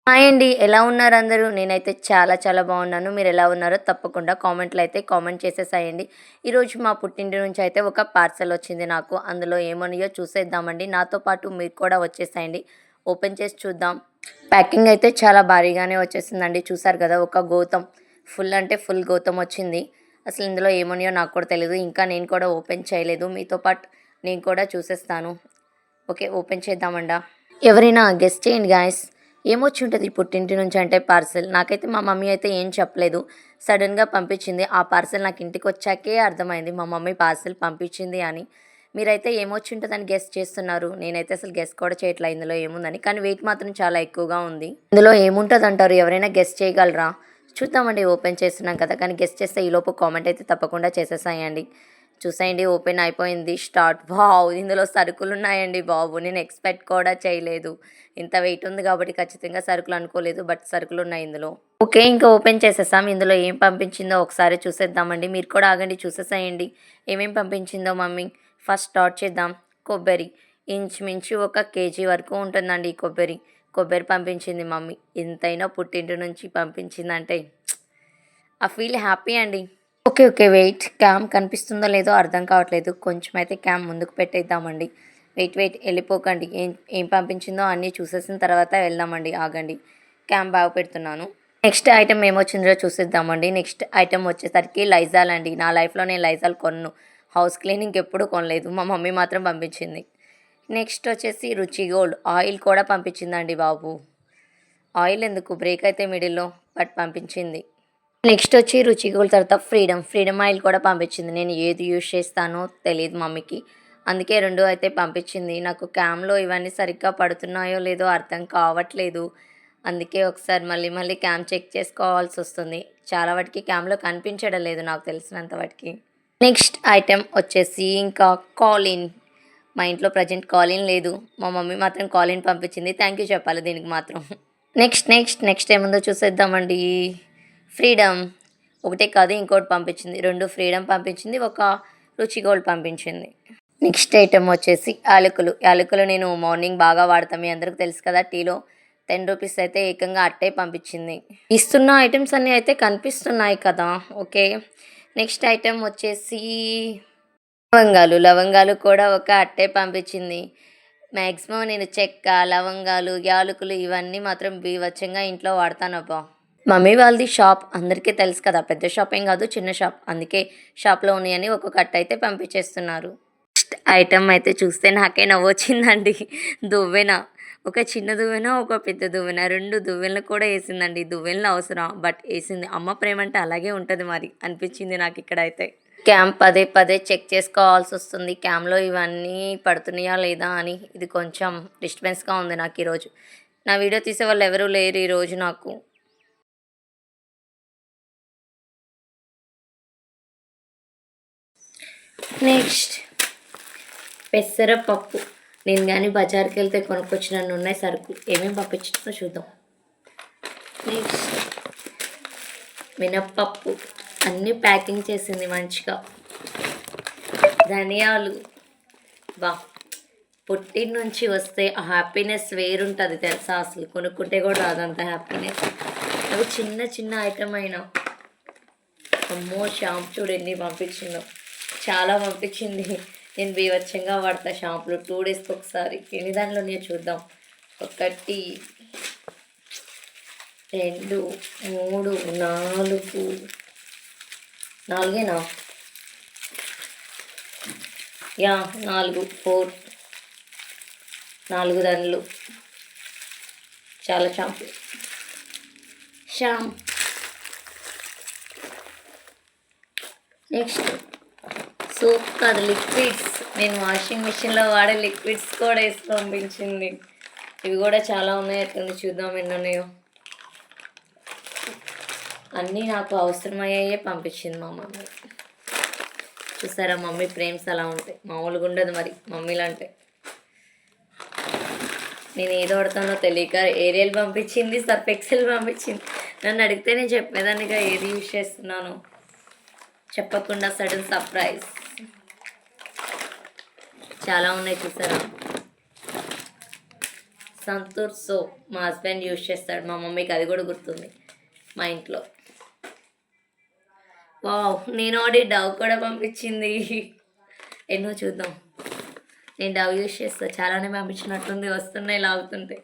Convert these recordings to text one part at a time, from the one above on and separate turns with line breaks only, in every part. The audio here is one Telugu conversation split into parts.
హాయ్ అండి. ఎలా ఉన్నారు అందరూ? నేనైతే చాలా చాలా బాగున్నాను. మీరు ఎలా ఉన్నారో తప్పకుండా కామెంట్‌లో అయితే కామెంట్ చేసేసేయండి. ఈరోజు మా పుట్టింటి నుంచి అయితే ఒక పార్సెల్ వచ్చింది నాకు. అందులో ఏమున్నాయో చూసేద్దామండి. నాతో పాటు మీరు కూడా వచ్చేసేయండి. ఓపెన్ చేసి చూద్దాం. ప్యాకింగ్ అయితే చాలా భారీగానే వచ్చేసిందండి. చూసారు కదా! ఒక గౌతం ఫుల్ అంటే ఫుల్ గౌతం వచ్చింది. అసలు ఇందులో ఏమున్నాయో నాకు కూడా తెలీదు. ఇంకా నేను కూడా ఓపెన్ చేయలేదు. మీతో పాటు నేను కూడా చూసేస్తాను. ఓకే. ఓపెన్ చేద్దామండా. ఎవరైనా గెస్ చేయండి గాయ్స్. ఏమొచ్చుంటది పుట్టింటి నుంచి అంటే పార్సెల్. నాకైతే మా మమ్మీ అయితే ఏం చెప్పలేదు. సడెన్‌గా పంపించింది. ఆ పార్సెల్ నాకు ఇంటికొచ్చాకే అర్థమైంది మా మమ్మీ పార్సెల్ పంపించింది అని. మీరైతే ఏమొచ్చుంటదని గెస్ చేస్తున్నారు? నేనైతే అసలు గెస్ కూడా చేయట్లే ఇందులో ఏముందని. కానీ వెయిట్ మాత్రం చాలా ఎక్కువగా ఉంది. ఇందులో ఏముంటదంటారు? ఎవరైనా గెస్ చేయగలరా? చూద్దామండి ఓపెన్ చేస్తున్నాం కదా! కానీ గెస్ చేస్తే ఈలోపు కామెంట్ అయితే తప్పకుండా చేసేసేయండి. చూసేయండి ఓపెన్ అయిపోయింది. స్టార్ట్. వావ్! ఇందులో సరుకులున్నాయండి బాబు. నేను ఎక్స్‌పెక్ట్ కూడా చేయలేదు. ఇంత వెయిట్ ఉంది కాబట్టి ఖచ్చితంగా సరుకులు అనుకోలేదు. బట్ సరుకులున్నాయి ఇందులో. ఓకే. ఇంకా ఓపెన్ చేసేసాం. ఇందులో ఏం పంపించిందో ఒకసారి చూసేద్దామండి. మీరు కూడా ఆగండి చూసేసేయండి. ఏమేం పంపించిందో మమ్మీ. ఫస్ట్ స్టార్ట్ చేద్దాం. కొబ్బరి. ఇంచుమించు ఒక కేజీ వరకు ఉంటుందండి ఈ కొబ్బరి. కొబ్బరి పంపించింది మమ్మీ. ఎంతైనా పుట్టింటి నుంచి పంపించిందంటే ఆ ఫీల్ హ్యాపీ అండి. ఓకే. ఓకే. వెయిట్. క్యామ్ కనిపిస్తుందో లేదో అర్థం కావట్లేదు. కొంచెం అయితే క్యామ్ ముందుకు పెట్టేద్దామండి. వెయిట్ ఎళ్ళిపోకండి. ఏం ఏం పంపించిందో అన్నీ చూసేసిన తర్వాత వెళ్దామండి. ఆగండి. క్యామ్ బాగా పెడుతున్నాను. నెక్స్ట్ ఐటెమ్ ఏమొచ్చిందో చూసేద్దామండి. నెక్స్ట్ ఐటెమ్ వచ్చేసరికి లైజాల్ అండి. నా లైఫ్‌లో నేను లైజాల్ కొనను. హౌస్ క్లీనింగ్‌కి ఎప్పుడూ కొనలేదు. మా మమ్మీ మాత్రం పంపించింది. నెక్స్ట్ వచ్చేసి రుచి గోల్డ్ ఆయిల్ కూడా పంపించిందండి బాబు. ఆయిల్ ఎందుకు బ్రేక్ అయితే మిడిల్‌లో బట్ పంపించింది. నెక్స్ట్ వచ్చి రుచి గోల్డ్ తర్వాత ఫ్రీడమ్ ఆయిల్ కూడా పంపించింది. నేను ఏది యూజ్ చేస్తానో తెలీదు మమ్మీకి. అందుకే 2 అయితే పంపించింది. నాకు క్యామ్‌లో ఇవన్నీ సరిగ్గా పడుతున్నాయో లేదో అర్థం కావట్లేదు. అందుకే ఒకసారి మళ్ళీ క్యామ్ చెక్ చేసుకోవాల్సొస్తుంది. చాలా వాటికి క్యామ్‌లో కనిపించడం లేదు నాకు తెలిసినంత వాటికి. నెక్స్ట్ ఐటెమ్ వచ్చేసి ఇంకా కాలిన్. మా ఇంట్లో ప్రెజెంట్ కాలిన్ లేదు. మా మమ్మీ మాత్రం కాలిన్ పంపించింది. థ్యాంక్ యూ చెప్పాలి దీనికి మాత్రం. నెక్స్ట్ ఏముందో చూసేద్దామండి. ఫ్రీడమ్. ఒకటే కాదు ఇంకోటి పంపించింది. 2 ఫ్రీడమ్ పంపించింది. ఒక రుచి గోల్డ్ పంపించింది. నెక్స్ట్ ఐటెమ్ వచ్చేసి యాలకులు. యాలకులు నేను మార్నింగ్ బాగా వాడతా. మీ అందరికి తెలుసు కదా! టీలో రూ. 10 అయితే ఏకంగా అట్టే పంపించింది. ఇస్తున్న ఐటెమ్స్ అన్నీ అయితే కనిపిస్తున్నాయి కదా! ఓకే. నెక్స్ట్ ఐటెమ్ వచ్చేసి లవంగాలు కూడా ఒక అట్టే పంపించింది. మాక్సిమం నేను చెక్క, లవంగాలు, యాలకులు ఇవన్నీ మాత్రం బీభత్సంగా ఇంట్లో వాడతానబ్బా! మమ్మీ వాళ్ళది షాప్ అందరికీ తెలుసు కదా! పెద్ద షాప్ ఏం కాదు చిన్న షాప్. అందుకే షాప్‌లో ఉన్నయన్నీ ఒక్కొక్క అట్టయితే పంపించేస్తున్నారు. నెక్స్ట్ ఐటెమ్ అయితే చూస్తే నాకే నవ్వొచ్చిందండి. దువ్వెన. ఒక చిన్న దువ్వెన, ఒక పెద్ద దువ్వెన 2 దువ్వెనలు కూడా ఏసిందండి. దువ్వెనలు అవసరమా? బట్ ఏసింది. అమ్మ ప్రేమంటే అలాగే ఉంటది మరి అనిపించింది నాకిక్కడైతే. క్యామ్ పదే చెక్ చేసుకోవాల్సొస్తుంది. క్యామ్‌లో ఇవన్నీ పడుతున్నాయా లేదా అని. ఇది కొంచెం డిస్టర్బెన్స్‌గా ఉంది నాకీరోజు. నా వీడియో తీసేవాళ్ళు ఎవరు లేరు ఈరోజు నాకు. నెక్స్ట్ పెసరపప్పు. నేను గాని బజార్‌కెళ్తే కొనుక్కొచ్చినన్నున్నాయి సరుకులు. ఏమేమి పంపించిందో చూద్దాం. నెక్స్ట్ మినప్పప్పు. అన్నీ ప్యాకింగ్ చేసింది మంచిగా. ధనియాలు. అబ్బా! పుట్టింటి నుంచి వస్తే ఆ హ్యాపీనెస్ వేరుంటది తెలుసా అసలు. కొనుక్కుంటే కూడా రాదంత హ్యాపీనెస్. అవి చిన్న ఐటెమ్ అయినా. అమ్మో! షాంపూ చూడు ఎన్ని పంపించిందో. చాలా పంపించింది. నేను బీభత్సంగా వాడతా షాంపూలు 2 డేస్‌కి ఒకసారి. ఎన్ని దాంట్లో ఉన్నాయో చూద్దాం. 1, 2, 3, 4 నాలుగేనా? యాహ్! 4 4 దండలు. చాలా షాంపూ. నెక్స్ట్ సోప్ కాదు లిక్విడ్స్. నేను వాషింగ్ మిషన్‌లో వాడే లిక్విడ్స్ కూడా ఏసి పంపించింది. ఇవి కూడా చాలా ఉన్నాయి ఎట్లుంది చూద్దాం ఎన్నున్నాయో. అన్నీ నాకు అవసరమయ్యాయే పంపించింది మా మమ్మీ. చూసారా మమ్మీ ప్రేమ్స్ అలా ఉంటాయి. మామూలుగా ఉండదు మరి మమ్మీలంటే. నేను ఏది వాడతానో తెలియక ఏరియల్ పంపించింది, సర్ఫ్ ఎక్సెల్ పంపించింది. నన్ను అడిగితే నేను చెప్పేదాన్నిగా ఏది యూజ్ చేస్తున్నానో. చెప్పకుండా సడన్ సర్ప్రైజ్. చాలా ఉన్నాయి చూసారా. సంతూర్ సోప్ మా హస్బెండ్ యూజ్ చేస్తాడు, మా మమ్మీకి అది కూడా గుర్తుంది మా ఇంట్లో. వావ్, నేను ఒకటి డవ్ కూడా పంపించింది. ఎన్నో చూద్దాం. నేను డవ్ యూజ్ చేస్తా, చాలానే పంపించినట్టుంది, వస్తున్నాయి లాగుతుంటే.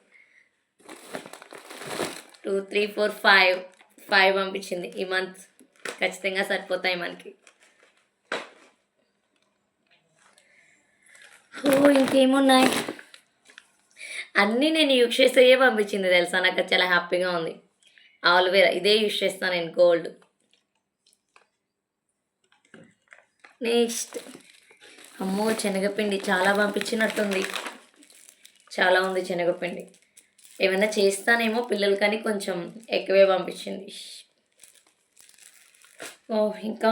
2 3 4 5 5 పంపించింది. ఈ మంత్ ఖచ్చితంగా సరిపోతాయి మనకి. ఓ, ఇంకేమున్నాయి, అన్నీ నేను యూజ్ చేసేయే పంపించింది తెలుసా. నాకు చాలా హ్యాపీగా ఉంది. ఆల్వేరా ఇదే యూజ్ చేస్తాను నేను, గోల్డ్. నెక్స్ట్, అమ్మో శనగపిండి చాలా పంపించినట్టుంది, చాలా ఉంది శనగపిండి. ఏమైనా చేస్తానేమో పిల్లలు, కానీ కొంచెం ఎక్కువే పంపించింది. ఓ, ఇంకా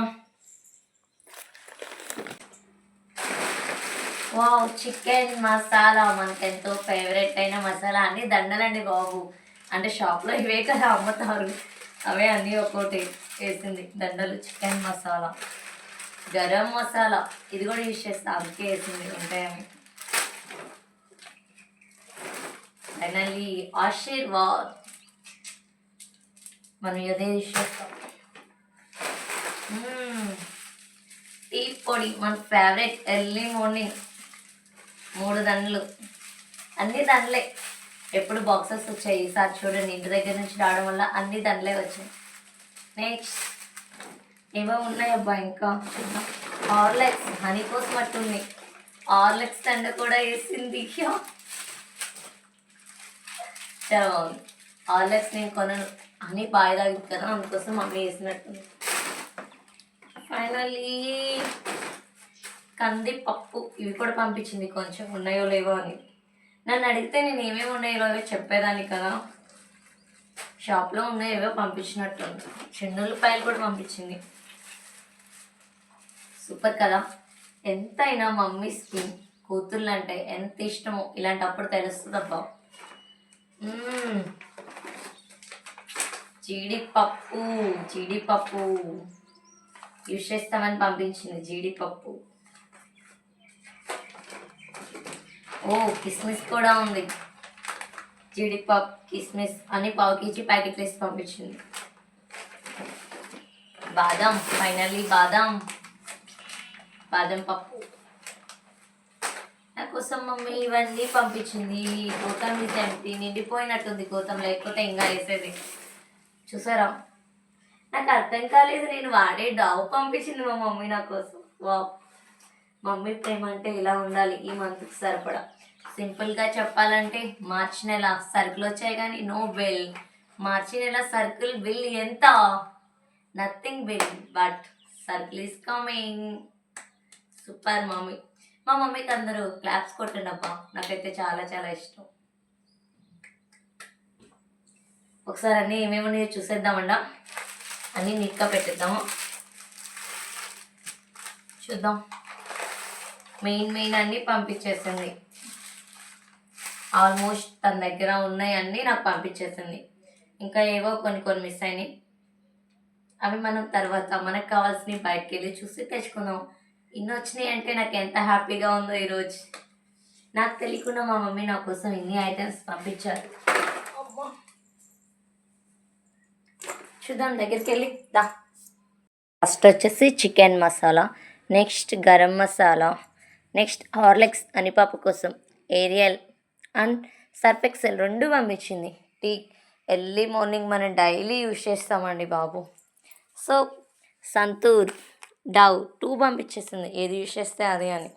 వావ్, చికెన్ మసాలా మనకు ఎంతో ఫేవరెట్ అయిన మసాలా. అన్ని దండలండి బాబు, అంటే షాప్లో ఇవే కదా అమ్ముతారు, అవే అన్నీ ఒక్కోటి వేసింది. దండలు, చికెన్ మసాలా, గరం మసాలా ఇది కూడా యూజ్ చేస్తా, అందుకే వేసింది ఉంటాయని. ఫైనల్లీ ఆశీర్వాద్, మనం ఇదే యూజ్ చేస్తాం. టీ పొడి మన ఫేవరెట్, ఎర్లీ మార్నింగ్ 3 దండలు, అన్ని దండలే. ఎప్పుడు బాక్సెస్ వచ్చాయి, ఈసారి చూడండి ఇంటి దగ్గర నుంచి రావడం వల్ల అన్ని దండలే వచ్చాయి. నెక్స్ట్ ఏమో ఉన్నాయి అబ్బా, ఇంకా చూద్దాం. హార్లిక్స్ హనీ కోసం మట్టుంది, హార్లిక్స్ దండ కూడా వేసింది. చాలా బాగుంది. హార్లిక్స్ నేను కొనను, హనీ బాగా తాగింది కదా, అందుకోసం మమ్మీ వేసినట్టుంది. ఫైనల్లీ కందిపప్పు, ఇవి కూడా పంపించింది, కొంచెం ఉన్నాయో లేవో అని. నన్ను అడిగితే నేను ఏమేమి ఉన్నాయో చెప్పేదాన్ని కదా. షాప్లో ఉన్నాయేవో పంపించినట్టుంది. చిన్నులపాయలు కూడా పంపించింది. సూపర్ కదా. ఎంతైనా మమ్మీస్కి కూతుర్లు అంటే ఎంత ఇష్టమో ఇలాంటప్పుడు తెలుస్తుందబ్బా. జీడిపప్పు, జీడిపప్పు యూజ్ చేస్తామని పంపించింది. జీడిపప్పు, ఓ కిస్మిస్ కూడా ఉంది. జీడిపప్పు, కిస్మిస్ అని పావు కేజీ ప్యాకెట్లు వేసి పంపించింది. బాదం, ఫైనల్లీ బాదం, బాదం పప్పు నా కోసం మమ్మీ ఇవన్నీ పంపించింది. గోతం ఇది ఎంటీ, నిండిపోయినట్టుంది గోతం, లేకపోతే ఇంకా వేసేది. చూసారా, నాకు అర్థం కాలేదు, నేను వాడే డావ్ పంపించింది మా మమ్మీ నా కోసం. వా, మమ్మీ ప్రేమ అంటే ఇలా ఉండాలి. ఈ మంత్కి సరిపడా, సింపుల్గా చెప్పాలంటే మార్చి నెల సరుకులు వచ్చాయి కానీ నో బిల్. మార్చి నెల సరుకుల్ బిల్ ఎంత? Nothing bill, but circle is coming. Super mummy. మా మమ్మీకి అందరూ క్లాప్స్ కొట్టండి అబ్బా, నాకైతే చాలా చాలా ఇష్టం. ఒకసారి అన్నీ ఏమేమో చూసేద్దామండా, అన్నీ నీట్గా పెట్టేద్దాము. చూద్దాం. మెయిన్ అన్నీ పంపించేసింది. ఆల్మోస్ట్ తన దగ్గర ఉన్నాయి అన్నీ నాకు పంపించేసింది. ఇంకా ఏవో కొన్ని మిస్ అయినాయి, అవి మనం తర్వాత మనకు కావాల్సినవి బయటకు వెళ్ళి చూసి తెచ్చుకుందాం. ఇన్ని వచ్చినాయి అంటే నాకు ఎంత హ్యాపీగా ఉందో ఈరోజు. నాకు తెలియకుండా మా మమ్మీ నా కోసం ఇన్ని ఐటమ్స్ పంపించారు. చూద్దాం, దగ్గరికి వెళ్ళి దా. ఫస్ట్ వచ్చేసి chicken masala, next garam masala, next Horlicks అని పాప కోసం, ఏరియల్ అండ్ సర్ఫ్ ఎక్సెల్ 2 పంపించింది. టీ ఎర్లీ మార్నింగ్ మనం డైలీ యూజ్ చేస్తామండి బాబు. సో సంతూర్, డవ్ 2 పంపించేసింది, ఏది యూజ్ చేస్తే అదే అని.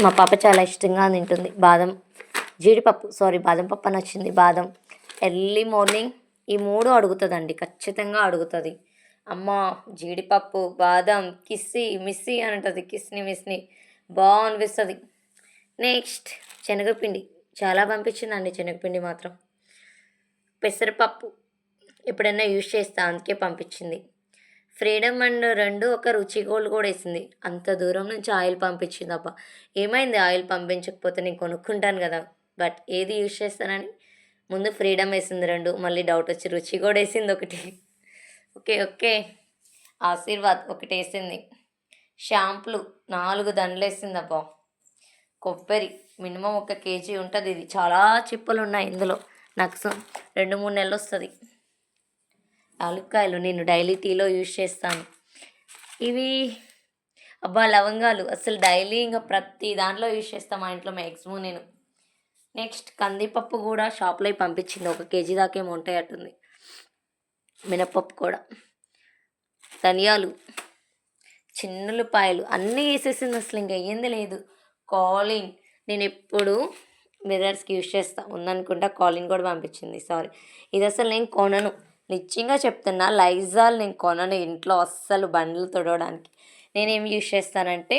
మా పాప చాలా ఇష్టంగా తింటుంది బాదం, జీడిపప్పు, బాదం పప్పు అని వచ్చింది. బాదం ఎర్లీ మార్నింగ్ ఈ 3 అడుగుతుందండి, ఖచ్చితంగా అడుగుతుంది. అమ్మ జీడిపప్పు, బాదం, కిస్సి మిస్సి అని ఉంటుంది, కిస్ని మిస్ని బాగా అనిపిస్తుంది. నెక్స్ట్ శనగపిండి చాలా పంపించిందండి, శనగపిండి మాత్రం. పెసరపప్పు ఎప్పుడైనా యూజ్ చేస్తా, అందుకే పంపించింది. ఫ్రీడమ్ అండ్ 2 ఒక రుచి గోల్డ్ కూడా వేసింది. అంత దూరం నుంచి ఆయిల్ పంపించింది అబ్బా. ఏమైంది ఆయిల్ పంపించకపోతే, నేను కొనుక్కుంటాను కదా, బట్ ఏది యూజ్ చేస్తానని ముందు ఫ్రీడమ్ వేసింది 2, మళ్ళీ డౌట్ వచ్చి రుచి కూడా వేసింది ఒకటి. ఓకే ఆశీర్వాద్ ఒకటి వేసింది. షాంపులు 4 దండలు వేసింది అబ్బా. కొబ్బరి మినిమం 1 కేజీ ఉంటది ఇది. చాలా చిప్పలున్నాయి ఇందులో. నాకు 2, 3 నెలలొస్తది. యాలుక్కాయలు నేను డైలీ టీలో యూజ్ చేస్తాను. ఇవి అబ్బా! లవంగాలు అసలు డైలీ ఇంక ప్రతి దాంట్లో యూజ్ చేస్తా మా ఇంట్లో మాక్సిమం నేను. నెక్స్ట్ కందిపప్పు గూడా షాప్‌లోయి పంపించింది. 1 కేజీ దాకేమో ఉంటాయట్టుంది. మినపప్పు కూడా. ధనియాలు, చిన్నుల్లిపాయలు అన్నీ ఏసేసింది అసలింక ఎయ్యంది లేదు. కాలిన్ నేనెప్పుడు మిర్రర్స్‌కి యూజ్ చేస్తా. ఉందనుకుంటా కాలిన్ కూడా పంపించింది. సారీ. ఇదసలు నేను కొనను. నిజంగా చెప్తున్నా లైజాల్ నేను కొనను ఇంట్లో అస్సలు బండలు తుడవడానికి. నేనేం యూజ్ చేస్తానంటే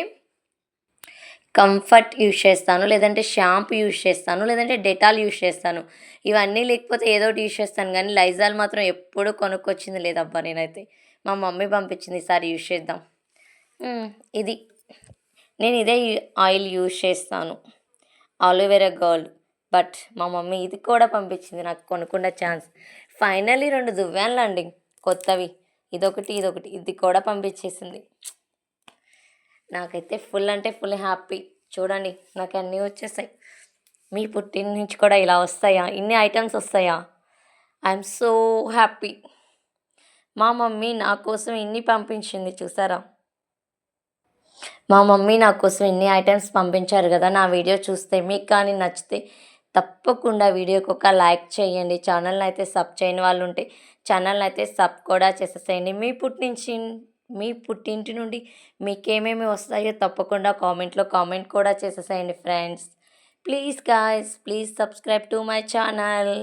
కంఫర్ట్ యూజ్ చేస్తాను. లేదంటే షాంపూ యూజ్ చేస్తాను. లేదంటే డెటాల్ యూజ్ చేస్తాను. ఇవన్నీ లేకపోతే ఏదో ఒకటి యూజ్ చేస్తాను గానీ లైజాల్ మాత్రం ఎప్పుడూ కొనుక్కొచ్చింది లేదబ్బా నేనైతే. మా మమ్మీ పంపించింది ఈసారి యూజ్ చేద్దాం. ఇది. నేను ఇదే ఆయిల్ యూజ్ చేస్తాను. Aloe vera girl. బట్ మా మమ్మీ ఇది కూడా పంపించింది నాకు కొనకుండా ఛాన్స్. ఫైనల్లీ 2 దువ్వానులండి కొత్తవి. ఇదొకటి, ఇదొకటి. ఇది కూడా పంపించేసింది. నాకైతే ఫుల్ అంటే ఫుల్ హ్యాపీ. చూడండి నాకన్నీ వచ్చేసాయి. మీ పుట్టిన నుంచి కూడా ఇలా వస్తాయా? ఇన్ని ఐటెమ్స్ వస్తాయా? I'm so happy. మా మమ్మీ నా కోసం ఇన్ని పంపించింది చూసారా? మా మమ్మీ నా కోసం ఇన్ని ఐటెమ్స్ పంపించారు గదా! నా వీడియో చూస్తే మీకు కానీ నచ్చితే తప్పకుండా వీడియోకి ఒక లైక్ చేయండి. ఛానల్‌ని అయితే సబ్ చేయని వాళ్ళుంటే ఛానల్‌ని అయితే సబ్ కూడా చేసేసేయండి. మీ పుట్టింటి నుండి మీకేమేమి వస్తాయో తప్పకుండా కామెంట్‌లో కామెంట్ కూడా చేసేసేయండి friends. Please guys please subscribe to my channel.